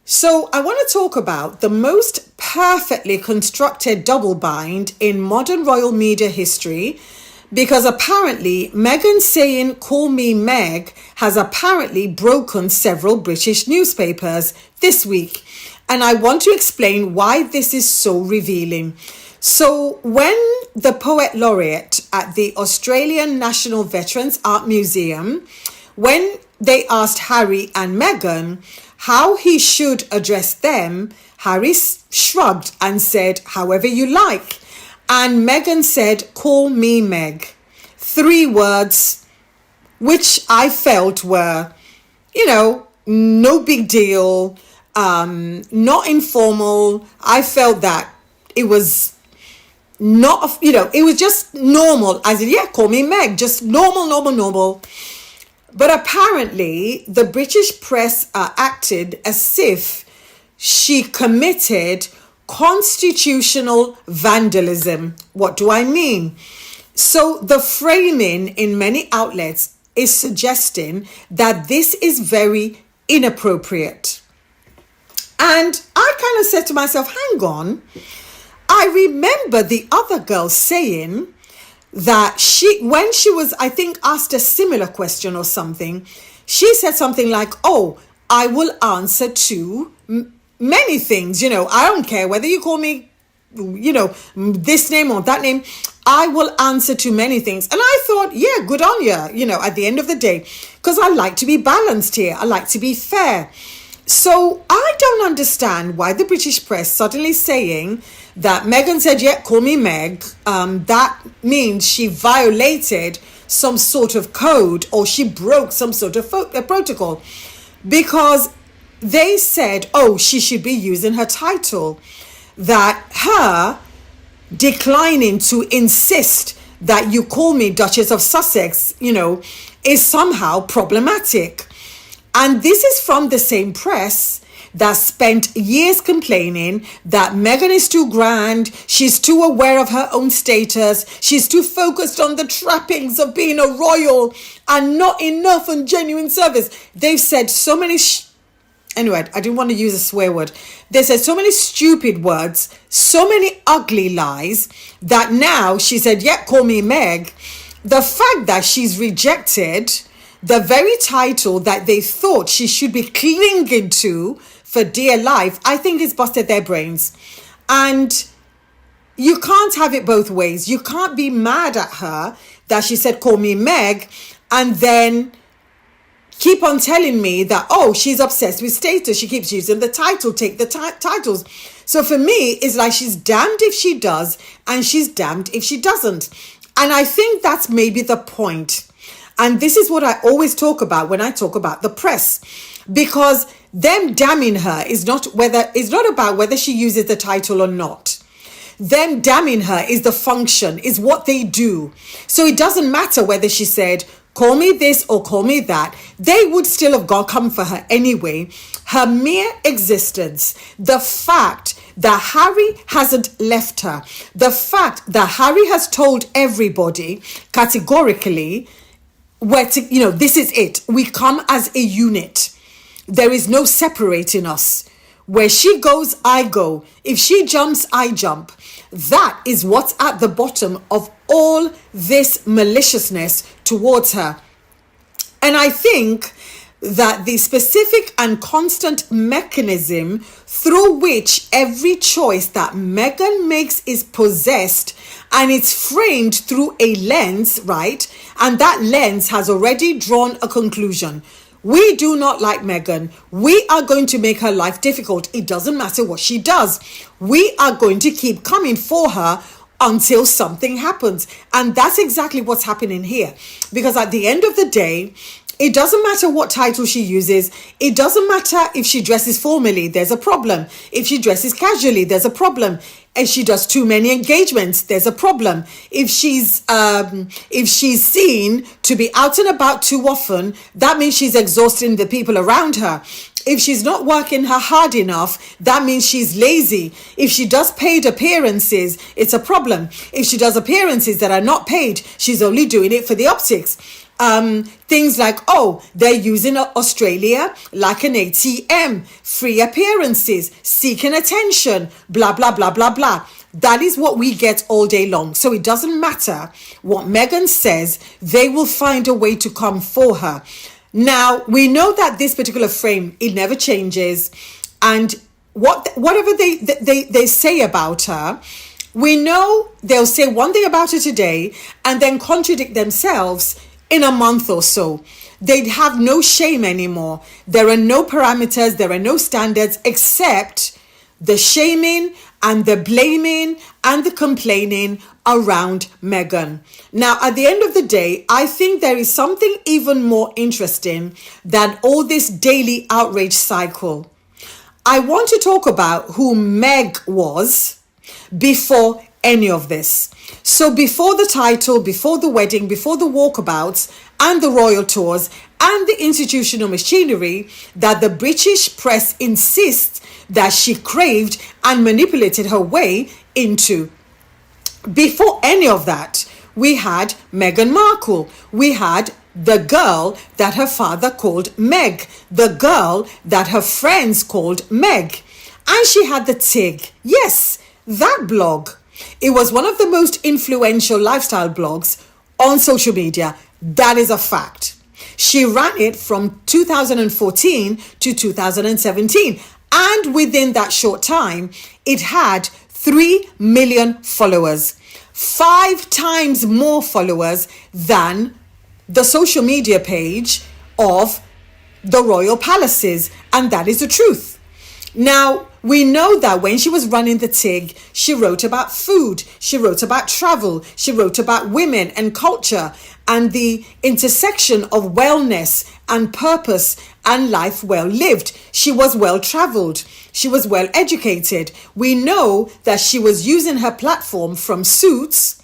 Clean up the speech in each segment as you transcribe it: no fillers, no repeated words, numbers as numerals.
So I want to talk about the most perfectly constructed double bind in modern royal media history, because apparently Meghan saying "call me Meg" has apparently broken several British newspapers this week. And I want to explain why this is so revealing. So when the Poet Laureate at the Australian National Veterans Art Museum, when they asked Harry and Meghan how he should address them, Harry shrugged and said, "However you like." And Meghan said, "Call me Meg." 3 words, which I felt were, no big deal, not informal. I felt that it was not, it was just normal, as in, yeah, call me Meg, just normal. But apparently, the British press acted as if she committed constitutional vandalism. What do I mean? So the framing in many outlets is suggesting that this is very inappropriate. And I kind of said to myself, hang on, I remember the other girl saying that when she was, I think, asked a similar question or something, she said something like, "Oh, I will answer to many things. I don't care whether you call me, this name or that name. I will answer to many things." And I thought, yeah, good on you, at the end of the day, because I like to be balanced here. I like to be fair. So I don't understand why the British press suddenly saying that Meghan said, yeah, call me Meg, that means she violated some sort of code or she broke some sort of protocol, because they said, oh, she should be using her title, that her declining to insist that you call me Duchess of Sussex, is somehow problematic. And this is from the same press that spent years complaining that Meghan is too grand, she's too aware of her own status, she's too focused on the trappings of being a royal and not enough on genuine service. They've said so many... Anyway, I didn't want to use a swear word. They said so many stupid words, so many ugly lies, that now she said, yeah, call me Meg. The fact that she's rejected the very title that they thought she should be clinging to for dear life, I think it's busted their brains. And you can't have it both ways. You can't be mad at her that she said, call me Meg, and then keep on telling me that, oh, she's obsessed with status. She keeps using the title, take the titles. So for me, it's like she's damned if she does and she's damned if she doesn't. And I think that's maybe the point. And this is what I always talk about when I talk about the press, because them damning her is not about whether she uses the title or not. Them damning her is the function, is what they do. So it doesn't matter whether she said, call me this or call me that. They would still have come for her anyway. Her mere existence, the fact that Harry hasn't left her, the fact that Harry has told everybody categorically, this is it. We come as a unit. There is no separating us. Where she goes, I go. If she jumps, I jump. That is what's at the bottom of all this maliciousness towards her. And I think that the specific and constant mechanism through which every choice that Meghan makes is possessed, and it's framed through a lens, right? And that lens has already drawn a conclusion. We do not like Meghan. We are going to make her life difficult. It doesn't matter what she does. We are going to keep coming for her until something happens. And that's exactly what's happening here. Because at the end of the day, it doesn't matter what title she uses. It doesn't matter if she dresses formally, there's a problem. If she dresses casually, there's a problem. If she does too many engagements, there's a problem. If she's seen to be out and about too often, that means she's exhausting the people around her. If she's not working her hard enough, that means she's lazy. If she does paid appearances, it's a problem. If she does appearances that are not paid, she's only doing it for the optics. Things like, oh, they're using Australia like an ATM, free appearances, seeking attention, blah, blah, blah, blah, blah. That is what we get all day long. So it doesn't matter what Meghan says, they will find a way to come for her. Now, we know that this particular frame, it never changes. And whatever they say about her, we know they'll say one thing about her today and then contradict themselves in a month or so. They have no shame anymore. There are no parameters, there are no standards except the shaming and the blaming and the complaining around Meghan. Now, at the end of the day, I think there is something even more interesting than all this daily outrage cycle. I want to talk about who Meg was before any of this. So before the title, before the wedding, before the walkabouts and the royal tours and the institutional machinery that the British press insists that she craved and manipulated her way into. Before any of that, we had Meghan Markle. We had the girl that her father called Meg, the girl that her friends called Meg. And she had the TIG. Yes, that blog. It was one of the most influential lifestyle blogs on social media. That is a fact. She ran it from 2014 to 2017. And within that short time, it had 3 million followers. 5 times more followers than the social media page of the royal palaces. And that is the truth. Now, we know that when she was running the TIG, she wrote about food, she wrote about travel, she wrote about women and culture and the intersection of wellness and purpose and life well lived. She was well traveled. She was well educated. We know that she was using her platform from Suits,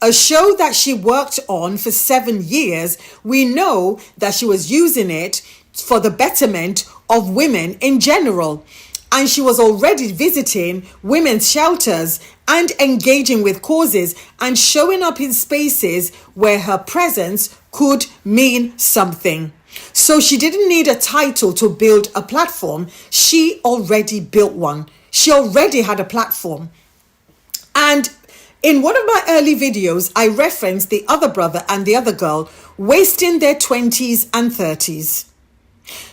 a show that she worked on for 7 years. We know that she was using it for the betterment of women in general. And she was already visiting women's shelters and engaging with causes and showing up in spaces where her presence could mean something. So she didn't need a title to build a platform. She already built one. She already had a platform. And in one of my early videos, I referenced the other brother and the other girl wasting their 20s and 30s.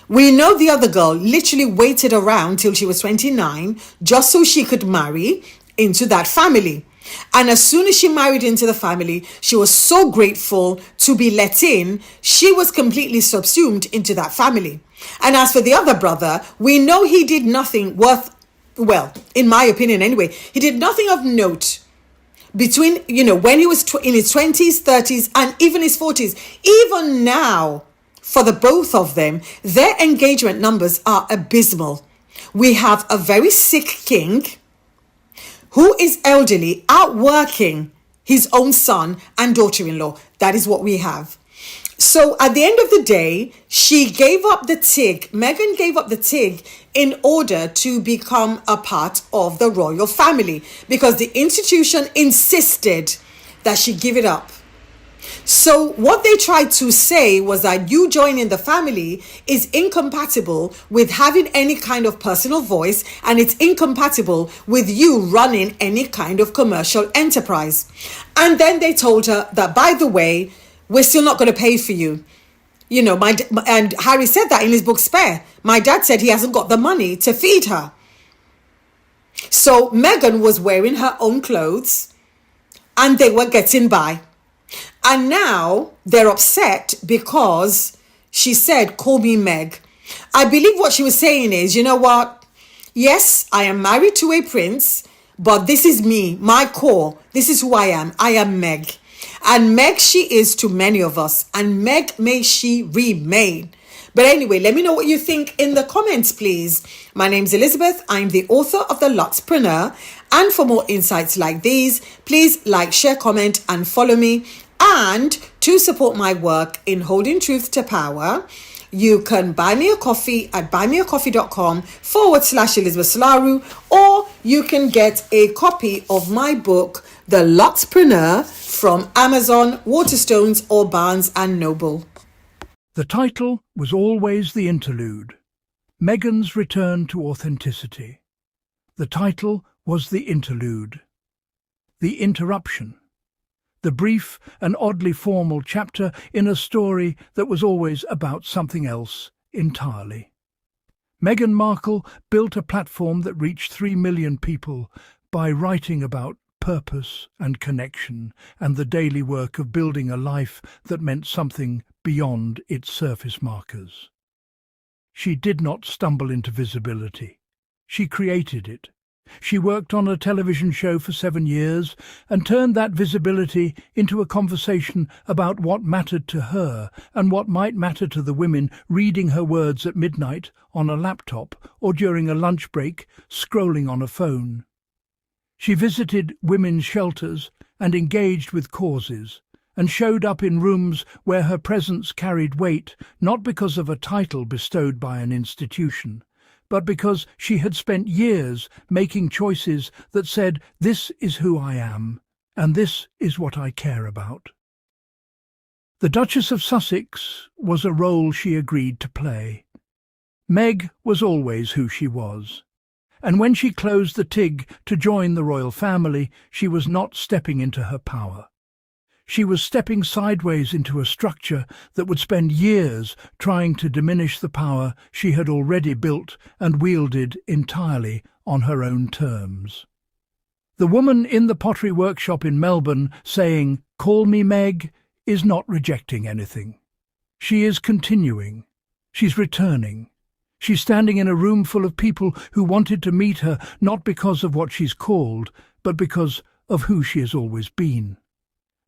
We know the other girl literally waited around till she was 29 just so she could marry into that family. And as soon as she married into the family, she was so grateful to be let in. She was completely subsumed into that family. And as for the other brother, we know he did nothing well, in my opinion anyway, he did nothing of note between, when he was in his 20s, 30s, and even his 40s. Even now, for the both of them, their engagement numbers are abysmal. We have a very sick king who is elderly, outworking his own son and daughter-in-law. That is what we have. So at the end of the day, she gave up the TIG. Meghan gave up the TIG in order to become a part of the royal family because the institution insisted that she give it up. So what they tried to say was that you joining the family is incompatible with having any kind of personal voice, and it's incompatible with you running any kind of commercial enterprise. And then they told her that, by the way, we're still not going to pay for you. And Harry said that in his book Spare. My dad said he hasn't got the money to feed her. So Meghan was wearing her own clothes and they were getting by. And now they're upset because she said, call me Meg. I believe what she was saying is, you know what? Yes, I am married to a prince, but this is me, my core. This is who I am. I am Meg. And Meg she is to many of us. And Meg may she remain. But anyway, let me know what you think in the comments, please. My name's Elizabeth. I'm the author of The Luxpreneur. And for more insights like these, please like, share, comment, and follow me. And to support my work in holding truth to power, you can buy me a coffee at buymeacoffee.com/Elizabeth Solaru, or you can get a copy of my book, the Luxpreneur from Amazon, Waterstones, or Barnes & Noble. The title was always the interlude. Meghan's return to authenticity. The title was the interlude. The interruption. The brief and oddly formal chapter in a story that was always about something else entirely. Meghan Markle built a platform that reached 3 million people by writing about purpose and connection and the daily work of building a life that meant something beyond its surface markers. She did not stumble into visibility. She created it. She worked on a television show for 7 years and turned that visibility into a conversation about what mattered to her and what might matter to the women reading her words at midnight on a laptop or during a lunch break scrolling on a phone. She visited women's shelters and engaged with causes and showed up in rooms where her presence carried weight not because of a title bestowed by an institution, but because she had spent years making choices that said, "This is who I am, and this is what I care about." The Duchess of Sussex was a role she agreed to play. Meg was always who she was, and when she closed the TIG to join the royal family, she was not stepping into her power. She was stepping sideways into a structure that would spend years trying to diminish the power she had already built and wielded entirely on her own terms. The woman in the pottery workshop in Melbourne saying, "Call me Meg," is not rejecting anything. She is continuing. She's returning. She's standing in a room full of people who wanted to meet her not because of what she's called, but because of who she has always been.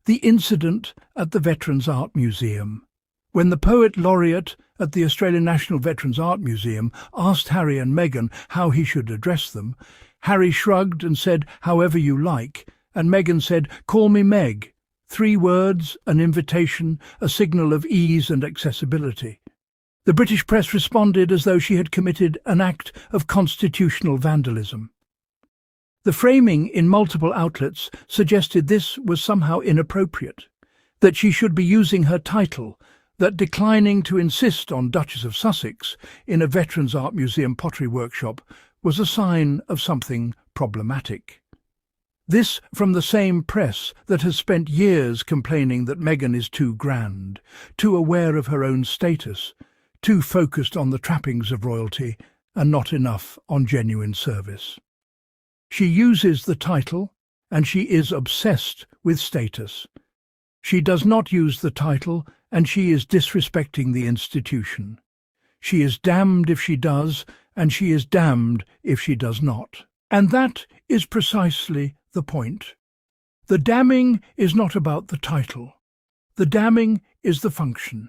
The incident at the Veterans Art Museum. When the Poet Laureate at the Australian National Veterans Art Museum asked Harry and Meghan how he should address them, Harry shrugged and said, "However you like," and Meghan said, "Call me Meg." 3 words, an invitation, a signal of ease and accessibility. The British press responded as though she had committed an act of constitutional vandalism. The framing in multiple outlets suggested this was somehow inappropriate, that she should be using her title, that declining to insist on Duchess of Sussex in a Veterans Art Museum pottery workshop was a sign of something problematic. This from the same press that has spent years complaining that Meghan is too grand, too aware of her own status, too focused on the trappings of royalty and not enough on genuine service. She uses the title, and she is obsessed with status. She does not use the title, and she is disrespecting the institution. She is damned if she does, and she is damned if she does not. And that is precisely the point. The damning is not about the title. The damning is the function.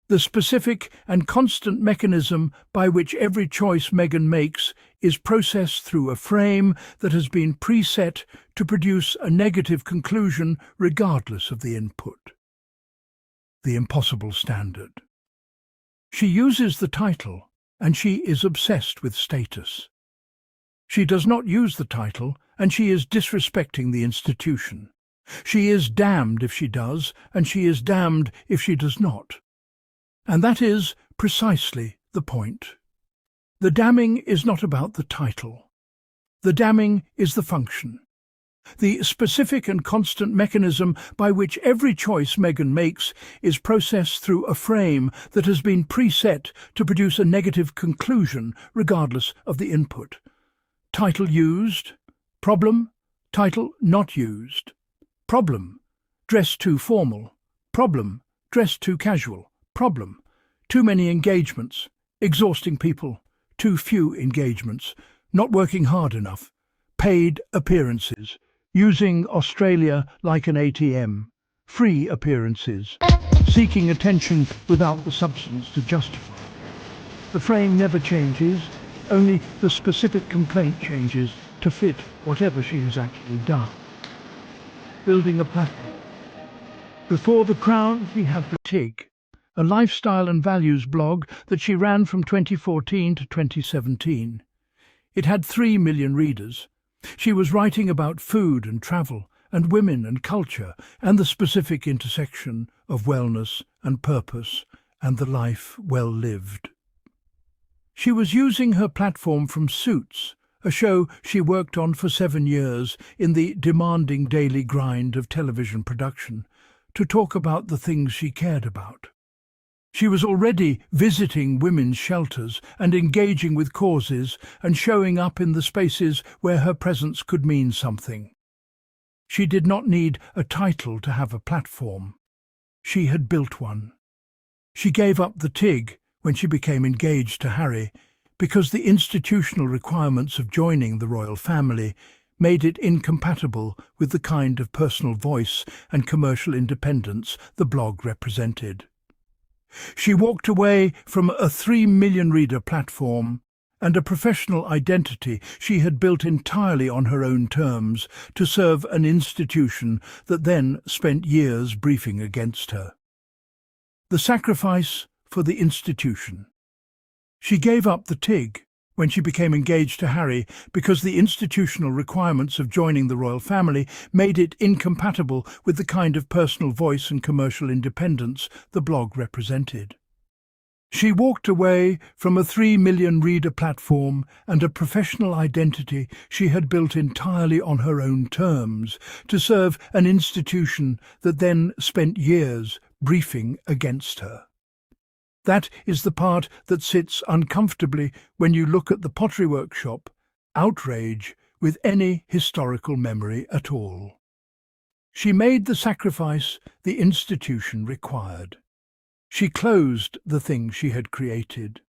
The specific and constant mechanism by which every choice Meghan makes is processed through a frame that has been preset to produce a negative conclusion regardless of the input. The impossible standard. She uses the title, and she is obsessed with status. She does not use the title, and she is disrespecting the institution. She is damned if she does, and she is damned if she does not. And that is precisely the point. The damning is not about the title. The damning is the function. The specific and constant mechanism by which every choice Meghan makes is processed through a frame that has been preset to produce a negative conclusion regardless of the input. Title used. Problem. Title not used. Problem. Dress too formal. Problem. Dress too casual. Problem. Too many engagements. Exhausting people. Too few engagements. Not working hard enough. Paid appearances. Using Australia like an ATM. Free appearances. Seeking attention without the substance to justify. The frame never changes, only the specific complaint changes to fit whatever she has actually done. Building a platform. Before the Crown, we have the TIG, a lifestyle and values blog that she ran from 2014 to 2017. It had 3 million readers. She was writing about food and travel and women and culture, and the specific intersection of wellness and purpose and the life well lived. She was using her platform from Suits, a show she worked on for 7 years in the demanding daily grind of television production, to talk about the things she cared about. She was already visiting women's shelters and engaging with causes and showing up in the spaces where her presence could mean something. She did not need a title to have a platform. She had built one. She gave up the TIG when she became engaged to Harry because the institutional requirements of joining the royal family made it incompatible with the kind of personal voice and commercial independence the blog represented. She walked away from a 3 million reader platform and a professional identity she had built entirely on her own terms to serve an institution that then spent years briefing against her. The sacrifice for the institution. She gave up the TIG when she became engaged to Harry because the institutional requirements of joining the royal family made it incompatible with the kind of personal voice and commercial independence the blog represented. She walked away from a 3 million reader platform and a professional identity she had built entirely on her own terms to serve an institution that then spent years briefing against her. That is the part that sits uncomfortably when you look at the pottery workshop, outrage, with any historical memory at all. She made the sacrifice the institution required. She closed the thing she had created.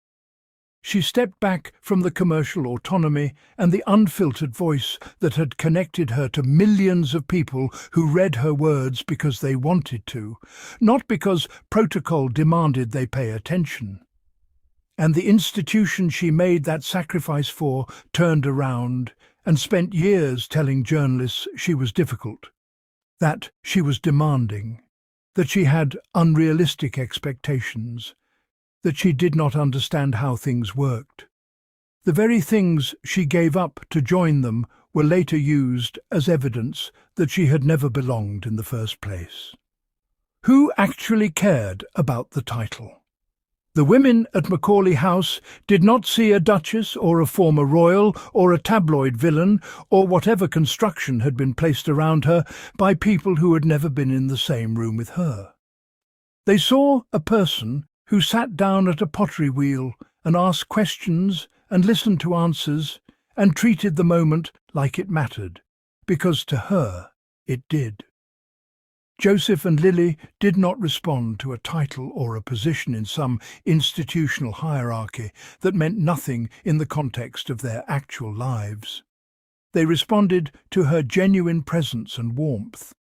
She stepped back from the commercial autonomy and the unfiltered voice that had connected her to millions of people who read her words because they wanted to, not because protocol demanded they pay attention. And the institution she made that sacrifice for turned around and spent years telling journalists she was difficult, that she was demanding, that she had unrealistic expectations, that she did not understand how things worked. The very things she gave up to join them were later used as evidence that she had never belonged in the first place. Who actually cared about the title? The women at Macaulay House did not see a duchess or a former royal or a tabloid villain or whatever construction had been placed around her by people who had never been in the same room with her. They saw a person who sat down at a pottery wheel and asked questions and listened to answers and treated the moment like it mattered, because to her it did. Joseph and Lily did not respond to a title or a position in some institutional hierarchy that meant nothing in the context of their actual lives. They responded to her genuine presence and warmth,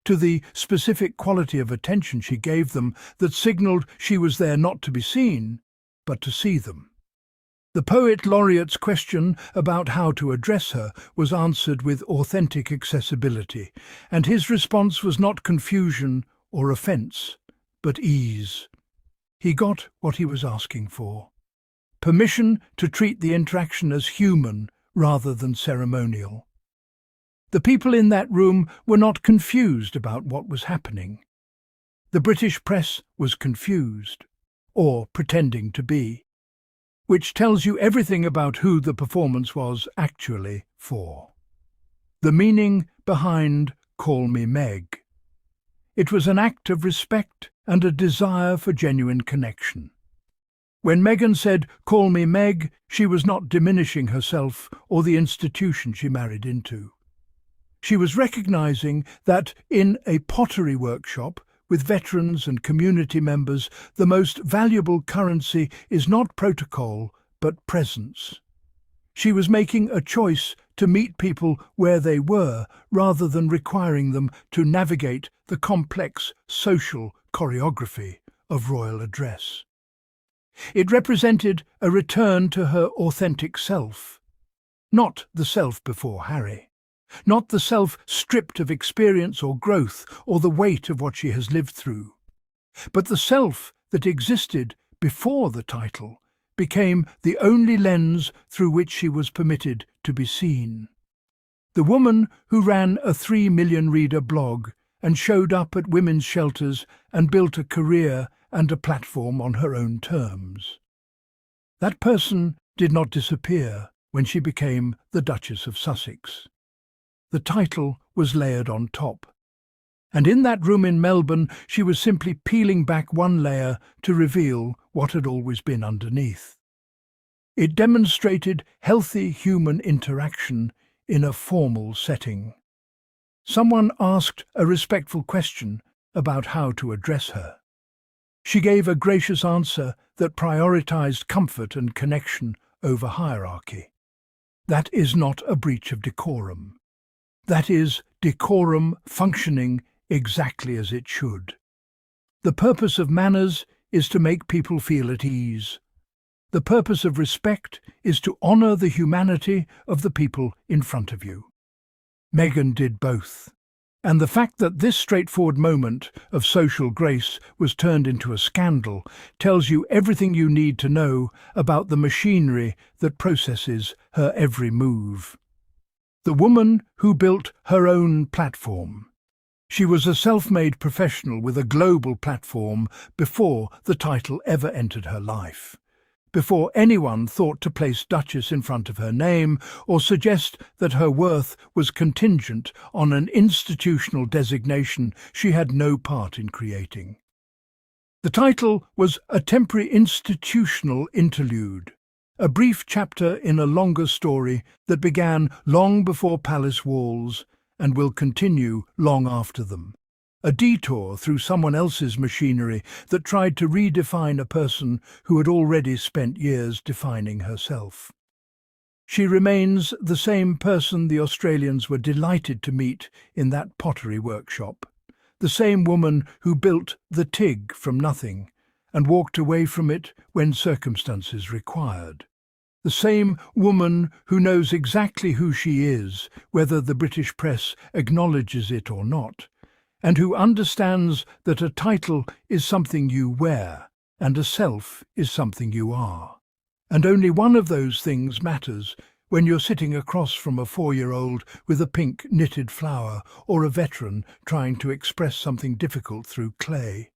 to the specific quality of attention she gave them that signalled she was there not to be seen, but to see them. The poet laureate's question about how to address her was answered with authentic accessibility, and his response was not confusion or offence, but ease. He got what he was asking for: permission to treat the interaction as human rather than ceremonial. The people in that room were not confused about what was happening. The British press was confused, or pretending to be, which tells you everything about who the performance was actually for. The meaning behind "Call Me Meg." It was an act of respect and a desire for genuine connection. When Meghan said "Call me Meg," she was not diminishing herself or the institution she married into. She was recognizing that in a pottery workshop with veterans and community members, the most valuable currency is not protocol, but presence. She was making a choice to meet people where they were, rather than requiring them to navigate the complex social choreography of royal address. It represented a return to her authentic self, not the self before Harry. Not the self stripped of experience or growth or the weight of what she has lived through, but the self that existed before the title became the only lens through which she was permitted to be seen. The woman who ran a 3 million reader blog and showed up at women's shelters and built a career and a platform on her own terms. That person did not disappear when she became the Duchess of Sussex. The title was layered on top. And in that room in Melbourne, she was simply peeling back one layer to reveal what had always been underneath. It demonstrated healthy human interaction in a formal setting. Someone asked a respectful question about how to address her. She gave a gracious answer that prioritized comfort and connection over hierarchy. That is not a breach of decorum. That is decorum functioning exactly as it should. The purpose of manners is to make people feel at ease. The purpose of respect is to honor the humanity of the people in front of you. Meghan did both. And the fact that this straightforward moment of social grace was turned into a scandal tells you everything you need to know about the machinery that processes her every move. The woman who built her own platform. She was a self-made professional with a global platform before the title ever entered her life. Before anyone thought to place Duchess in front of her name or suggest that her worth was contingent on an institutional designation she had no part in creating. The title was a temporary institutional interlude, a brief chapter in a longer story that began long before palace walls and will continue long after them. A detour through someone else's machinery that tried to redefine a person who had already spent years defining herself. She remains the same person the Australians were delighted to meet in that pottery workshop, the same woman who built the TIG from nothing and walked away from it when circumstances required. The same woman who knows exactly who she is, whether the British press acknowledges it or not, and who understands that a title is something you wear and a self is something you are. And only one of those things matters when you're sitting across from a 4-year-old with a pink knitted flower or a veteran trying to express something difficult through clay.